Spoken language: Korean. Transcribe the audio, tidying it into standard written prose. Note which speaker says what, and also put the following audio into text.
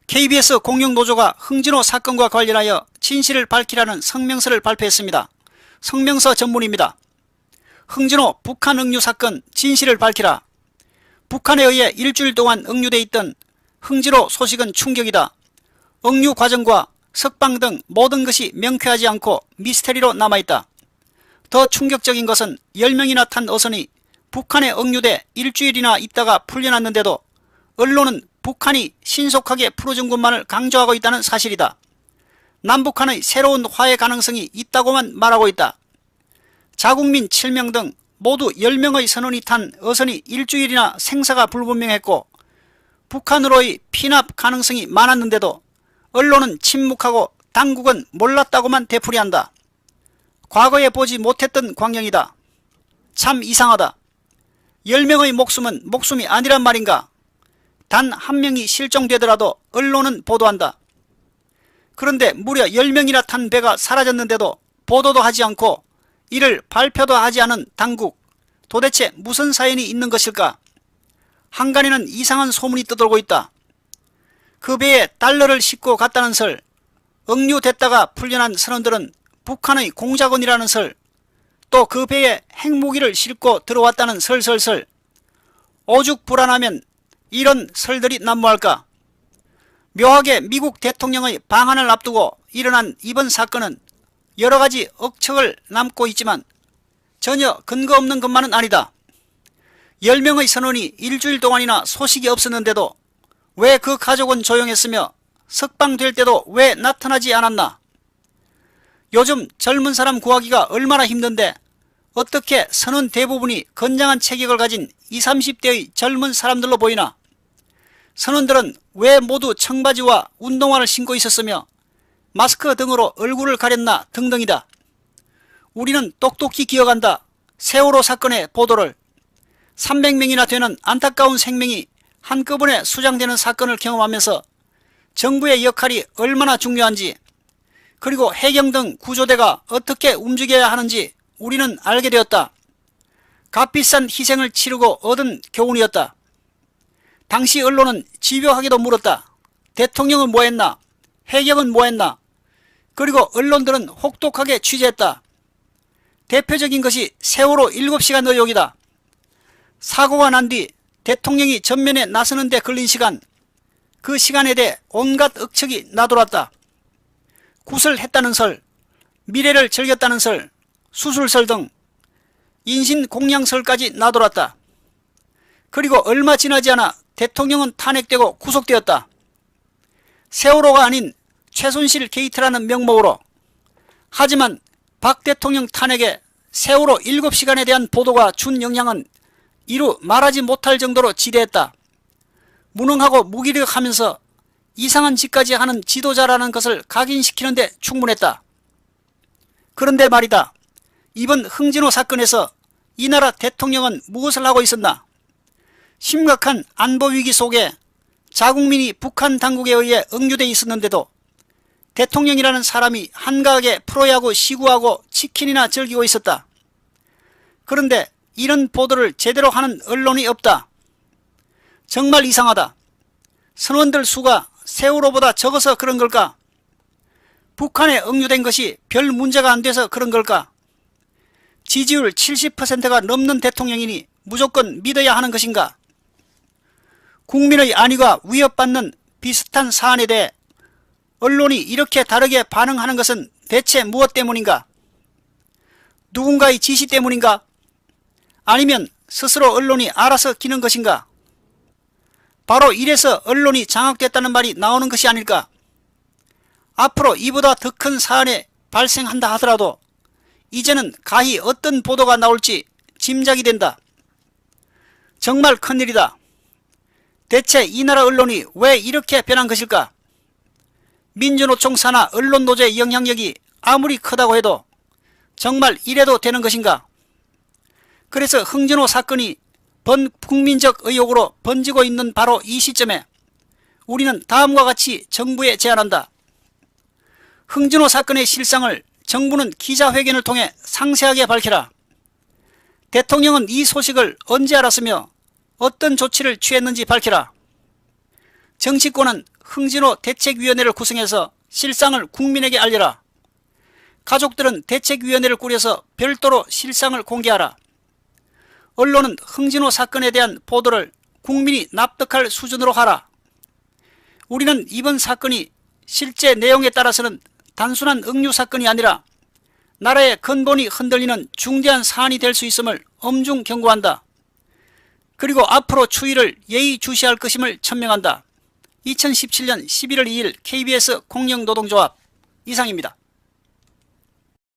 Speaker 1: KBS 공영노조가 흥진호 사건과 관련하여 진실을 밝히라는 성명서를 발표했습니다. 성명서 전문입니다. 흥진호 북한 응유 사건 진실을 밝히라. 북한에 의해 일주일 동안 응유돼 있던 흥진호 소식은 충격이다. 응유 과정과 석방 등 모든 것이 명쾌하지 않고 미스테리로 남아있다. 더 충격적인 것은 10명이나 탄 어선이 북한에 응유돼 일주일이나 있다가 풀려났는데도 언론은 북한이 신속하게 풀어준 것만을 강조하고 있다는 사실이다. 남북한의 새로운 화해 가능성이 있다고만 말하고 있다. 자국민 7명 등 모두 10명의 선원이 탄 어선이 일주일이나 생사가 불분명했고 북한으로의 피납 가능성이 많았는데도 언론은 침묵하고 당국은 몰랐다고만 되풀이한다. 과거에 보지 못했던 광경이다. 참 이상하다. 10명의 목숨은 목숨이 아니란 말인가? 단 한 명이 실종되더라도 언론은 보도한다. 그런데 무려 10명이나 탄 배가 사라졌는데도 보도도 하지 않고 이를 발표도 하지 않은 당국, 도대체 무슨 사연이 있는 것일까? 한간에는 이상한 소문이 떠돌고 있다. 그 배에 달러를 싣고 갔다는 설, 응유됐다가 풀려난 선원들은 북한의 공작원이라는 설, 또 그 배에 핵무기를 싣고 들어왔다는 설설설. 오죽 불안하면 이런 설들이 난무할까? 묘하게 미국 대통령의 방한을 앞두고 일어난 이번 사건은 여러가지 억측을 남고 있지만 전혀 근거 없는 것만은 아니다. 10명의 선원이 일주일 동안이나 소식이 없었는데도 왜 그 가족은 조용했으며 석방될 때도 왜 나타나지 않았나? 요즘 젊은 사람 구하기가 얼마나 힘든데 어떻게 선원 대부분이 건장한 체격을 가진 20, 30대의 젊은 사람들로 보이나? 선원들은 왜 모두 청바지와 운동화를 신고 있었으며 마스크 등으로 얼굴을 가렸나 등등이다. 우리는 똑똑히 기억한다. 세월호 사건의 보도를. 300명이나 되는 안타까운 생명이 한꺼번에 수장되는 사건을 경험하면서 정부의 역할이 얼마나 중요한지, 그리고 해경 등 구조대가 어떻게 움직여야 하는지 우리는 알게 되었다. 값비싼 희생을 치르고 얻은 교훈이었다. 당시 언론은 집요하게도 물었다. 대통령은 뭐했나? 해경은 뭐했나? 그리고 언론들은 혹독하게 취재했다. 대표적인 것이 세월호 7시간 의혹이다. 사고가 난 뒤 대통령이 전면에 나서는 데 걸린 시간, 그 시간에 대해 온갖 억측이 나돌았다. 구설했다는 설, 미래를 즐겼다는 설, 수술설 등 인신공양설까지 나돌았다. 그리고 얼마 지나지 않아 대통령은 탄핵되고 구속되었다. 세월호가 아닌 최순실 게이트라는 명목으로. 하지만 박 대통령 탄핵에 세월호 7시간에 대한 보도가 준 영향은 이루 말하지 못할 정도로 지대했다. 무능하고 무기력하면서 이상한 짓까지 하는 지도자라는 것을 각인시키는데 충분했다. 그런데 말이다. 이번 흥진호 사건에서 이 나라 대통령은 무엇을 하고 있었나? 심각한 안보위기 속에 자국민이 북한 당국에 의해 응유돼 있었는데도 대통령이라는 사람이 한가하게 프로야구 시구하고 치킨이나 즐기고 있었다. 그런데 이런 보도를 제대로 하는 언론이 없다. 정말 이상하다. 선원들 수가 세월호보다 적어서 그런 걸까? 북한에 응유된 것이 별 문제가 안 돼서 그런 걸까? 지지율 70%가 넘는 대통령이니 무조건 믿어야 하는 것인가? 국민의 안위가 위협받는 비슷한 사안에 대해 언론이 이렇게 다르게 반응하는 것은 대체 무엇 때문인가? 누군가의 지시 때문인가? 아니면 스스로 언론이 알아서 기는 것인가? 바로 이래서 언론이 장악됐다는 말이 나오는 것이 아닐까? 앞으로 이보다 더 큰 사안이 발생한다 하더라도 이제는 가히 어떤 보도가 나올지 짐작이 된다. 정말 큰일이다. 대체 이 나라 언론이 왜 이렇게 변한 것일까? 민주노총 산하 언론노조의 영향력이 아무리 크다고 해도 정말 이래도 되는 것인가? 그래서 흥진호 사건이 범국민적 의혹으로 번지고 있는 바로 이 시점에 우리는 다음과 같이 정부에 제안한다. 흥진호 사건의 실상을 정부는 기자회견을 통해 상세하게 밝혀라. 대통령은 이 소식을 언제 알았으며 어떤 조치를 취했는지 밝혀라. 정치권은 흥진호 대책위원회를 구성해서 실상을 국민에게 알려라. 가족들은 대책위원회를 꾸려서 별도로 실상을 공개하라. 언론은 흥진호 사건에 대한 보도를 국민이 납득할 수준으로 하라. 우리는 이번 사건이 실제 내용에 따라서는 단순한 응유 사건이 아니라 나라의 근본이 흔들리는 중대한 사안이 될 수 있음을 엄중 경고한다. 그리고 앞으로 추이를 예의주시할 것임을 천명한다. 2017년 11월 2일 KBS 공영노동조합 이상입니다.